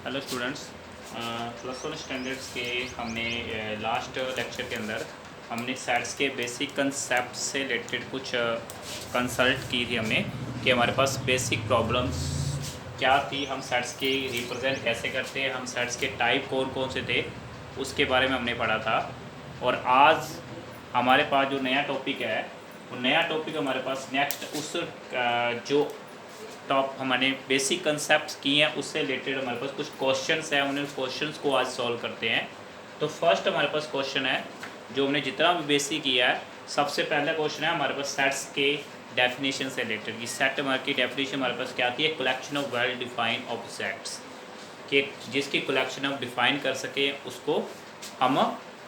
Hello students. Plus one standards के हमने last lecture के अंदर हमने सेट्स के बेसिक कंसेप्ट से रिलेटेड कुछ कंसल्ट की थी हमने कि हमारे पास बेसिक प्रॉब्लम्स क्या थी, हम सेट्स की रिप्रेजेंट कैसे करते हैं, हम सेट्स के टाइप कौन कौन से थे, उसके बारे में हमने पढ़ा था। और आज हमारे पास जो नया टॉपिक है, वो नया टॉपिक हमारे पास नेक्स्ट उस जो टॉप हमने बेसिक कंसेप्ट किए हैं उससे रिलेटेड हमारे पास कुछ क्वेश्चंस हैं, उन्हें क्वेश्चंस को आज सॉल्व करते हैं। तो फर्स्ट हमारे पास क्वेश्चन है जो हमने जितना भी बेसिक किया है, सबसे पहला क्वेश्चन है हमारे पास सेट्स के डेफिनेशन से रिलेटेड। कि सेट हमारे की डेफिनेशन हमारे पास क्या थी? Collection of well defined of sets, कि जिसकी कलेक्शन हम डिफाइन कर सके उसको हम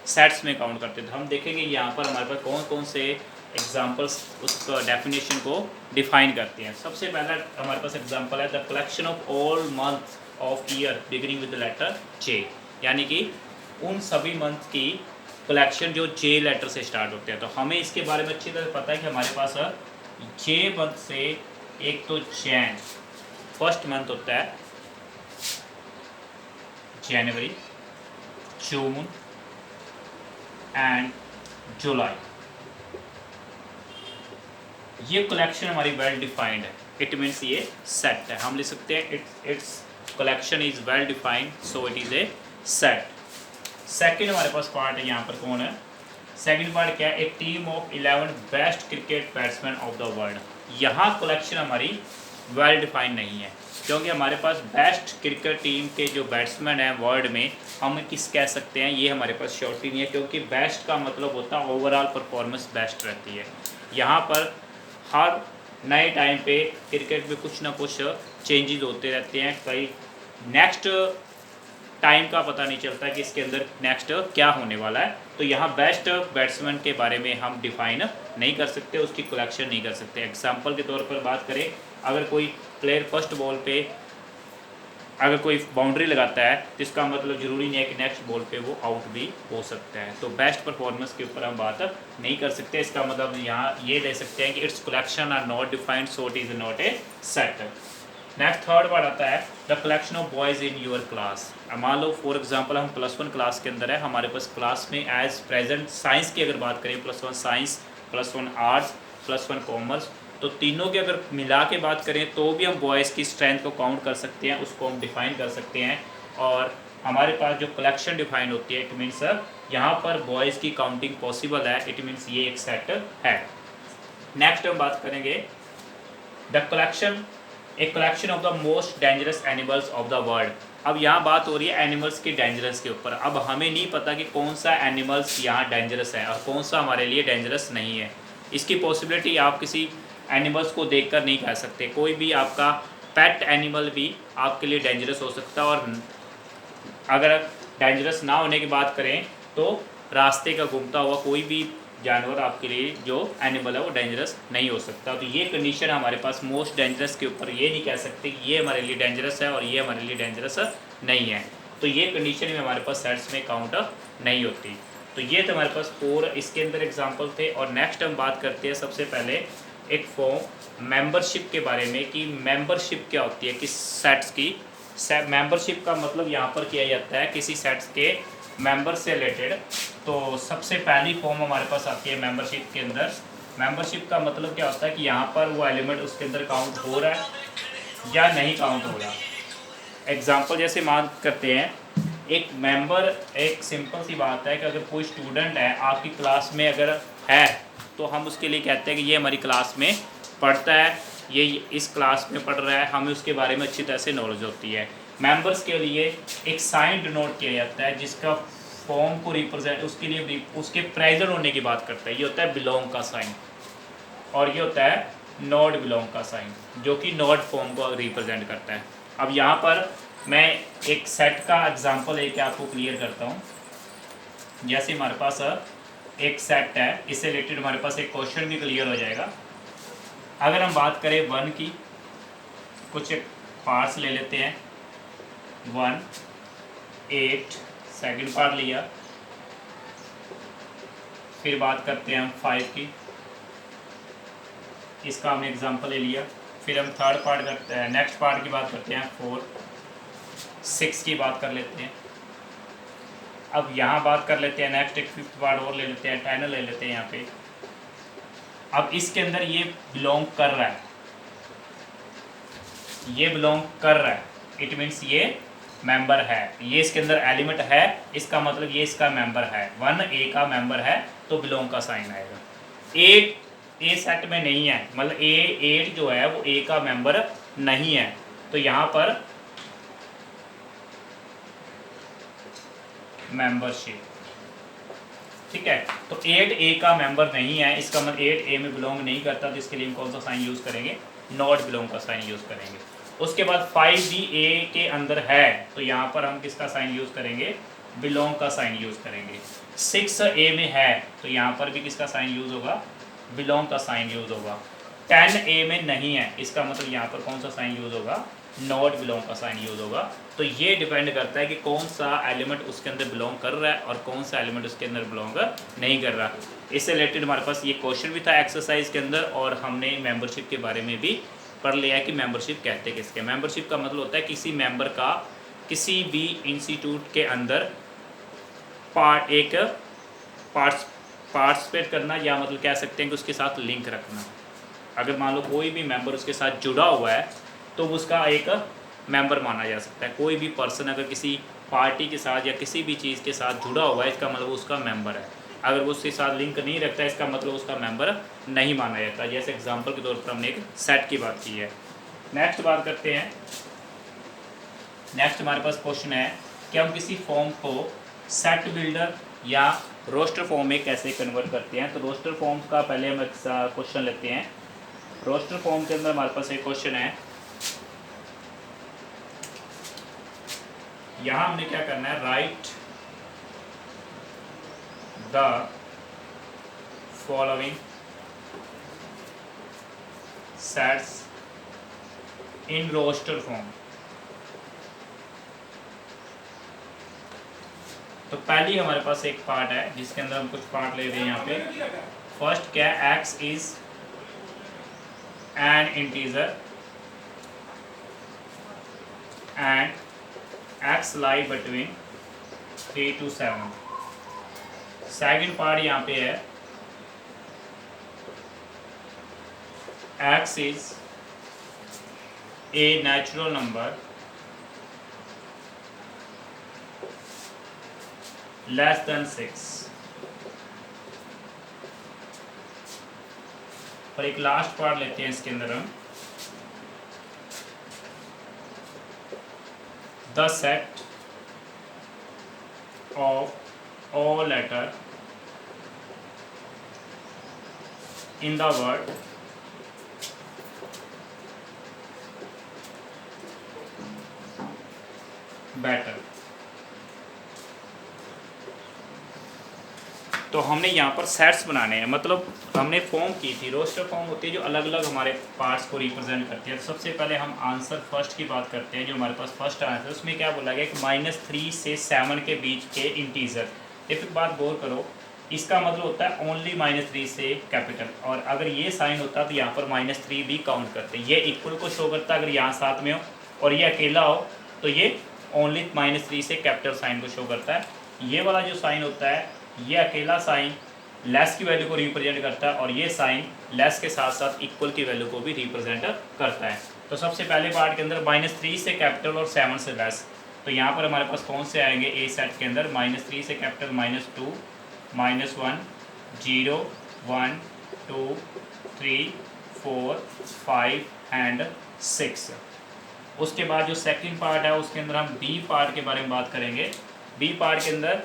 सेट्स में काउंट करते थे। हम देखेंगे यहाँ पर हमारे पास कौन कौन से एग्जाम्पल्स उस डेफिनेशन को डिफाइन करते हैं। सबसे पहला हमारे पास एग्जाम्पल है the collection of all month of year beginning with the letter J, यानी कि उन सभी मंथ की कलेक्शन जो जे लेटर से स्टार्ट होते हैं। तो हमें इसके बारे में अच्छी तरह पता है कि हमारे पास जे मंथ से एक तो जैन फर्स्ट मंथ होता है, जनवरी, जून एंड जुलाई, ये कलेक्शन हमारी वेल डिफाइंड है। इट मीन्स ये सेट है। हम लिख सकते हैं it's collection is well defined, so it is a set. Second हमारे पास पार्ट है, यहाँ पर कौन है? सेकंड पार्ट क्या है? A team of 11 best cricket batsman of the world. यहाँ कलेक्शन हमारी वेल डिफाइंड नहीं है, क्योंकि हमारे पास बेस्ट क्रिकेट टीम के जो बैट्समैन हैं वर्ल्ड में, हम किस कह सकते हैं, ये हमारे पास श्योरिटी नहीं है, क्योंकि बेस्ट का मतलब होता है ओवरऑल परफॉर्मेंस बेस्ट रहती है। यहाँ पर हर नए टाइम पे क्रिकेट में कुछ ना कुछ चेंजेस होते रहते हैं। कई नेक्स्ट टाइम का पता नहीं चलता कि इसके अंदर नेक्स्ट क्या होने वाला है। तो यहाँ बेस्ट बैट्समैन के बारे में हम डिफाइन नहीं कर सकते, उसकी कलेक्शन नहीं कर सकते। एग्जांपल के तौर पर बात करें, अगर कोई प्लेयर फर्स्ट बॉल पे अगर कोई बाउंड्री लगाता है तो इसका मतलब ज़रूरी नहीं है कि नेक्स्ट बॉल पे वो आउट भी हो सकता है। तो बेस्ट परफॉर्मेंस के ऊपर हम बात नहीं कर सकते। इसका मतलब यहाँ ये ले सकते हैं कि it's collection are not defined, so it is not a set. Next third word आता है the collection of boys in your class. मान लो फॉर एग्जांपल हम प्लस वन क्लास के अंदर है, हमारे पास क्लास में एज प्रेजेंट साइंस की अगर बात करें, plus one science, plus one arts, plus one commerce, तो तीनों की अगर मिला के बात करें तो भी हम बॉयज़ की स्ट्रेंथ को काउंट कर सकते हैं, उसको हम डिफाइन कर सकते हैं। और हमारे पास जो कलेक्शन डिफाइन होती है, इट मीन्स यहाँ पर बॉयज़ की काउंटिंग पॉसिबल है, इट मीन्स ये एक सेट है। नेक्स्ट हम बात करेंगे the collection a collection of the most dangerous animals of the world. अब यहाँ बात हो रही है एनिमल्स की डेंजरस के ऊपर। अब हमें नहीं पता कि कौन सा एनिमल्स यहाँ डेंजरस है और कौन सा हमारे लिए डेंजरस नहीं है। इसकी पॉसिबिलिटी आप किसी एनिमल्स को देखकर नहीं कह सकते। कोई भी आपका पेट एनिमल भी आपके लिए डेंजरस हो सकता है, और अगर डेंजरस ना होने की बात करें तो रास्ते का घूमता हुआ कोई भी जानवर आपके लिए जो एनिमल है वो डेंजरस नहीं हो सकता। तो ये कंडीशन हमारे पास मोस्ट डेंजरस के ऊपर ये नहीं कह सकते कि ये हमारे लिए डेंजरस है और ये हमारे लिए डेंजरस नहीं है। तो ये कंडीशन में हमारे पास सेट्स में काउंट नहीं होती। तो ये तो हमारे पास 4 इसके अंदर एग्जाम्पल थे। और नेक्स्ट हम बात करते हैं सबसे पहले एक फॉर्म मेंबरशिप के बारे में, कि मेंबरशिप क्या होती है किस सेट्स की। मेंबरशिप का मतलब यहाँ पर किया जाता है किसी सेट्स के मेंबर से रिलेटेड। तो सबसे पहली फॉर्म हमारे पास आती है मेंबरशिप के अंदर। मेंबरशिप का मतलब क्या होता है कि यहाँ पर वो एलिमेंट उसके अंदर काउंट हो रहा है या नहीं काउंट हो रहा। एग्जांपल जैसे मान करते हैं, एक मेंबर, एक सिंपल सी बात है कि अगर कोई स्टूडेंट है आपकी क्लास में अगर है तो हम उसके लिए कहते हैं कि ये हमारी क्लास में पढ़ता है, ये इस क्लास में पढ़ रहा है, हमें उसके बारे में अच्छी तरह से नॉलेज होती है। मेंबर्स के लिए एक साइन डिनोट किया जाता है जिसका फॉर्म को रिप्रेजेंट उसके लिए उसके प्रेजेंट होने की बात करता है। ये होता है बिलोंग का साइन, और ये होता है नॉट बिलोंग का साइन जो कि नॉट फॉर्म को रिप्रेजेंट करता है। अब यहाँ पर मैं एक सेट का एग्जांपल लेके आपको क्लियर करता हूँ। जैसे हमारे पास एक सेट है, इससे रिलेटेड हमारे पास एक क्वेश्चन भी क्लियर हो जाएगा। अगर हम बात करें 1 की, कुछ पार्ट्स ले लेते हैं। 1, 8 सेकंड पार्ट लिया, फिर बात करते हैं हम 5 की, इसका हमने एग्जांपल ले लिया। फिर हम थर्ड पार्ट करते हैं, नेक्स्ट पार्ट की बात करते हैं 4, 6 की बात कर लेते हैं। अब यहाँ बात कर लेते हैं नेक्स्ट, एक 5th पार्ट और ले लेते हैं, 10 ले लेते हैं यहाँ पे। अब इसके अंदर ये बिलोंग कर रहा है, ये बिलोंग कर रहा है, इट मीन्स ये मेंबर है, ये इसके अंदर एलिमेंट है, इसका मतलब ये इसका मेंबर है। 1 ए का मेंबर है तो बिलोंग का साइन आएगा। 8 ए सेट में नहीं है, मतलब ए 8 जो है वो ए का मेंबर नहीं है, तो यहाँ पर मेंबरशिप, ठीक है। तो 8 ए का मेंबर नहीं है, इसका मतलब 8 ए में बिलोंग नहीं करता, तो इसके लिए हम कौन सा साइन यूज़ करेंगे? नॉट बिलोंग का साइन यूज़ करेंगे। उसके बाद 5 भी ए के अंदर है, तो यहाँ पर हम किसका साइन यूज़ करेंगे? बिलोंग का साइन यूज़ करेंगे। 6 ए में है, तो यहाँ पर भी किसका साइन यूज़ होगा? बिलोंग का साइन यूज़ होगा। 10 ए में नहीं है, इसका मतलब यहाँ पर कौन सा साइन यूज़ होगा? नॉट बिलोंग का साइन यूज़ होगा। तो ये डिपेंड करता है कि कौन सा एलिमेंट उसके अंदर बिलोंग कर रहा है और कौन सा एलिमेंट उसके अंदर बिलोंग नहीं कर रहा। इससे रिलेटेड हमारे पास ये क्वेश्चन भी था एक्सरसाइज के अंदर, और हमने मेंबरशिप के बारे में भी पढ़ लिया है कि मेंबरशिप कहते किसके। मेंबरशिप का मतलब होता है किसी मेंबर का किसी भी इंस्टीट्यूट के अंदर पार्टिसिपेट करना, या मतलब कह सकते हैं कि उसके साथ लिंक रखना। अगर मान लो कोई भी मेंबर उसके साथ जुड़ा हुआ है तो उसका एक मेंबर माना जा सकता है। कोई भी पर्सन अगर किसी पार्टी के साथ या किसी भी चीज़ के साथ जुड़ा हुआ है, इसका मतलब उसका मेंबर है। अगर वो उसके साथ लिंक नहीं रखता है, इसका मतलब उसका मेंबर नहीं माना जाता। जैसे एग्जांपल के तौर पर हमने एक सेट की बात की है। नेक्स्ट बात करते हैं। नेक्स्ट हमारे पास क्वेश्चन है कि हम किसी फॉर्म को सेट बिल्डर या रोस्टर फॉर्म में कैसे कन्वर्ट करते हैं। तो रोस्टर फॉर्म का पहले हम एक क्वेश्चन लेते हैं। रोस्टर फॉर्म के अंदर हमारे पास एक क्वेश्चन है, यहाँ हमने क्या करना है? Write the following sets in roster form. तो पहली हमारे पास एक पार्ट है जिसके अंदर हम कुछ पार्ट ले रहे हैं यहाँ पे। फर्स्ट क्या है? x is an integer and x lie between 3 to 7। Second part यहाँ पे है x is a natural number less than 6। और एक लास्ट पार्ट लेते हैं इसके अंदर हम, the set of all letter in the word better. तो हमने यहाँ पर सेट्स बनाने हैं, मतलब हमने फॉर्म की थी। रोस्टर फॉर्म होती है जो अलग अलग हमारे पार्ट्स को रिप्रेजेंट करती है। तो सबसे पहले हम आंसर फर्स्ट की बात करते हैं। जो हमारे पास फर्स्ट आंसर, उसमें क्या बोला गया कि -3 से 7 के बीच के इंटीजर। एक बात गौर करो, इसका मतलब होता है ओनली -3 से कैपिटल, और अगर ये साइन होता तो यहाँ पर -3 भी काउंट करते। ये इक्वल को शो करता है अगर यहाँ साथ में हो, और ये अकेला हो तो ये ओनली -3 से कैपिटल साइन को शो करता है। ये वाला जो साइन होता है, ये अकेला साइन लेस की वैल्यू को रिप्रेजेंट करता है, और ये साइन लेस के साथ साथ इक्वल की वैल्यू को भी रिप्रेजेंट करता है। तो सबसे पहले पार्ट के अंदर -3 से कैपिटल और 7 से लेस, तो यहाँ पर हमारे पास कौन से आएंगे? ए सेट के अंदर -3 से कैपिटल -2, -1, 0, 1, 2, 3, 4, 5 एंड 6। उसके बाद जो सेकंड पार्ट है उसके अंदर हम बी पार्ट के बारे में बात करेंगे। बी पार्ट के अंदर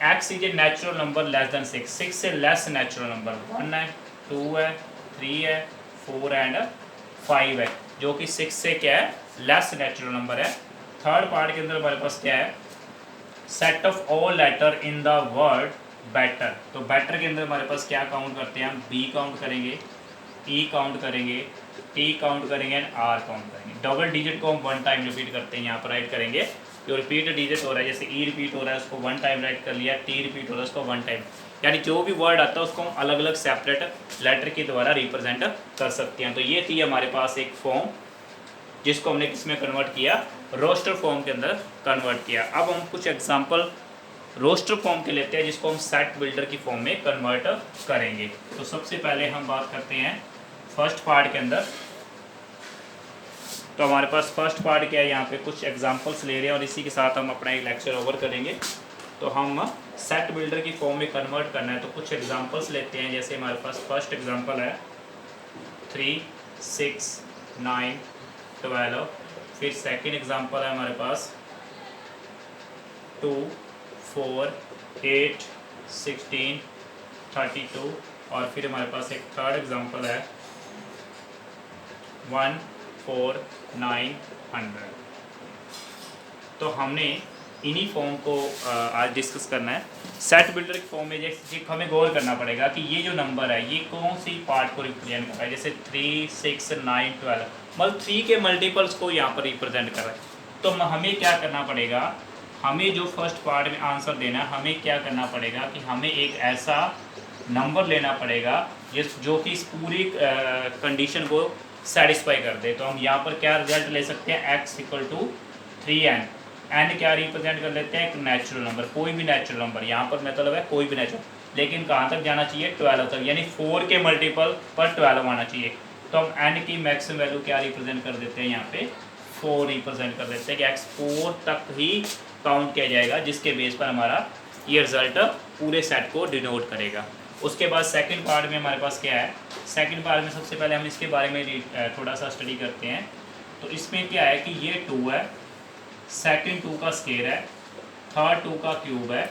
x is a natural number less than 6, 6 से लेस नेचुरल नंबर 1 है, 2 है, 3 है, 4 एंड 5 है, जो कि 6 से क्या है? लेस नेचुरल नंबर है। थर्ड पार्ट के अंदर हमारे पास क्या है? Set of all letter in the word better. तो बेटर के अंदर हमारे पास क्या काउंट करते हैं? हम बी काउंट करेंगे, ई काउंट करेंगे, टी काउंट करेंगे एंड आर काउंट करेंगे। डबल डिजिट को हम 1 टाइम रिपीट करते हैं, यहाँ पर राइट करेंगे। जो रिपीट डिजिट हो रहा है, जैसे ई रिपीट हो रहा है उसको 1 टाइम राइट कर लिया, टी रिपीट हो रहा है उसको 1 टाइम, यानी जो भी वर्ड आता है उसको हम अलग अलग सेपरेट लेटर के द्वारा रिप्रेजेंट कर सकते हैं। तो ये थी हमारे पास एक फॉर्म जिसको हमने किस में कन्वर्ट किया, रोस्टर फॉर्म के अंदर कन्वर्ट किया। अब हम कुछ एग्जांपल रोस्टर फॉर्म के लेते हैं जिसको हम सेट बिल्डर की फॉर्म में कन्वर्ट करेंगे। तो सबसे पहले हम बात करते हैं फर्स्ट पार्ट के अंदर। तो हमारे पास फर्स्ट पार्ट क्या है, यहाँ पे कुछ एग्जांपल्स ले रहे हैं और इसी के साथ हम अपना एक लेक्चर ओवर करेंगे। तो हम सेट बिल्डर की फॉर्म में कन्वर्ट करना है तो कुछ एग्जांपल्स लेते हैं। जैसे हमारे पास फर्स्ट एग्जांपल है 3, 6, 9, 12। फिर सेकंड एग्जांपल है हमारे पास 2, 4, 8, 16, 32। और फिर हमारे पास एक थर्ड एग्जांपल है 1, 4, 9, 100। तो हमने इन्हीं फॉर्म को आज डिस्कस करना है। सेट बिल्डर की फॉर्म में जैसे हमें गौर करना पड़ेगा कि ये जो नंबर है ये कौन सी पार्ट को रिप्रेजेंट कर रहा है। जैसे 3, 6, 9, 12 मतलब 3 के मल्टीपल्स को यहाँ पर रिप्रेजेंट कर रहा है। तो हमें क्या करना पड़ेगा, हमें जो फर्स्ट पार्ट में आंसर देना है, हमें क्या करना पड़ेगा कि हमें एक ऐसा नंबर लेना पड़ेगा जो कि इस पूरी कंडीशन को सेटिस्फाई कर दे। तो हम यहाँ पर क्या रिजल्ट ले सकते हैं, x = 3n। एन क्या रिप्रेजेंट कर लेते हैं, एक नेचुरल नंबर, कोई भी नेचुरल नंबर। यहाँ पर मतलब है कोई भी नेचुरल, लेकिन कहाँ तक जाना चाहिए, 12 तक, यानी 4 के मल्टीपल पर 12 आना चाहिए। तो हम एन की मैक्सिमम वैल्यू क्या रिप्रेजेंट कर देते हैं, यहाँ पे 4 रिप्रेजेंट कर देते हैं कि x 4 तक ही काउंट किया जाएगा, जिसके बेस पर हमारा ये रिजल्ट पूरे सेट को डिनोट करेगा। उसके बाद सेकंड पार्ट में हमारे पास क्या है, सेकंड पार्ट में सबसे पहले हम इसके बारे में थोड़ा सा स्टडी करते हैं। तो इसमें क्या है कि ये 2 है, सेकंड 2 का स्केयर है, थर्ड 2 का क्यूब है,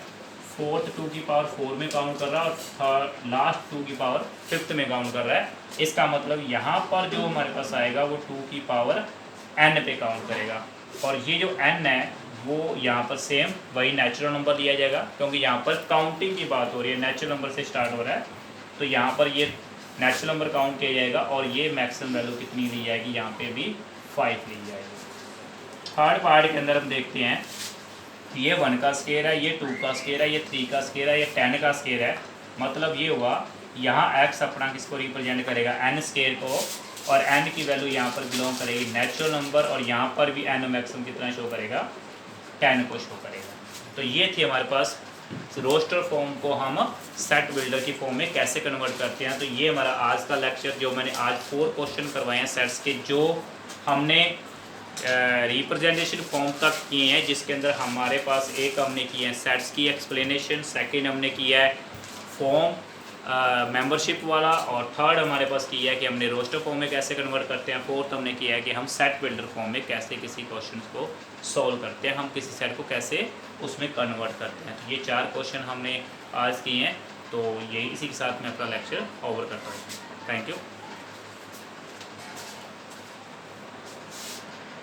फोर्थ 2 की पावर 4 में काउंट कर रहा है और थर्ड लास्ट 2 की पावर 5th में काउंट कर रहा है। इसका मतलब यहाँ पर जो हमारे पास आएगा वो 2 की पावर n पे काउंट करेगा। और ये जो n है वो यहाँ पर सेम वही नेचुरल नंबर लिया जाएगा, क्योंकि यहाँ पर काउंटिंग की बात हो रही है, नेचुरल नंबर से स्टार्ट हो रहा है। तो यहाँ पर ये नेचुरल नंबर काउंट किया जाएगा और ये मैक्सिमम वैल्यू कितनी ली जाएगी, यहाँ पे भी 5 ली जाएगी। थर्ड पार्ट के अंदर हम देखते हैं ये 1 का स्केयर है, ये 2 का स्केयर है, ये 3 का स्केयर है, ये 10 का स्केयर है। मतलब ये हुआ यहाँ x अपना किसको रिप्रेजेंट करेगा, n स्केयर को, और n की वैल्यू यहाँ पर बिलोंग करेगी नेचुरल नंबर, और यहाँ पर भी n मैक्सिमम कितना शो करेगा, 10 को शो करेगा। तो ये थी हमारे पास रोस्टर फॉर्म को हम सेट बिल्डर की फॉर्म में कैसे कन्वर्ट करते हैं। तो ये हमारा आज का लेक्चर, जो मैंने आज 4 क्वेश्चन करवाए हैं सेट्स के, जो हमने रिप्रेजेंटेशन फॉर्म तक किए हैं, जिसके अंदर हमारे पास एक हमने किया है सेट्स की एक्सप्लेनेशन, सेकंड हमने किया है फॉर्म मेंबरशिप वाला, और थर्ड हमारे पास किया है कि हमने रोस्टर फॉर्म में कैसे कन्वर्ट करते हैं, फोर्थ हमने किया है कि हम सेट बिल्डर फॉर्म में कैसे किसी क्वेश्चन को सॉल्व करते हैं, हम किसी सेट को कैसे उसमें कन्वर्ट करते हैं। ये 4 क्वेश्चन हमने आज किए हैं। तो यही इसी के साथ मैं अपना लेक्चर ओवर करता हूँ। Thank you.